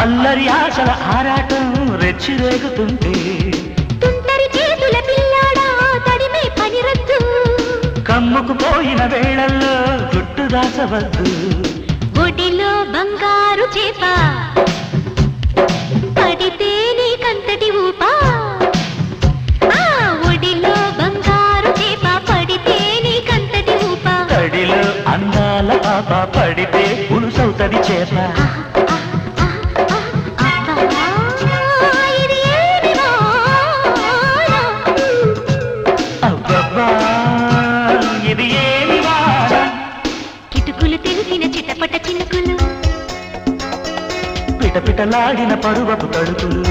అల్లరి ఆశల ఆరాటం రెచ్చి రేగుతుంటే తుంటరి చేతుల పిల్లాడా తడిమే పని రద్దు కమ్ముకు పోయిన వేళల్లో గుట్టు దాచవద్దు ఒడిలో బంగారు చేప పడితే నీకంతటి ఊపా ఒడిలో బంగారు చేప పడితే నీకంతటి ఊపా తడిలో అందాల పాప పడితే పులుసవుతది చేప ఇది ఏమి వాడ కిటుకులు తెలిసిన చిటపట చినుకులు పిటపిటలాడిన పరువపు తడుకులు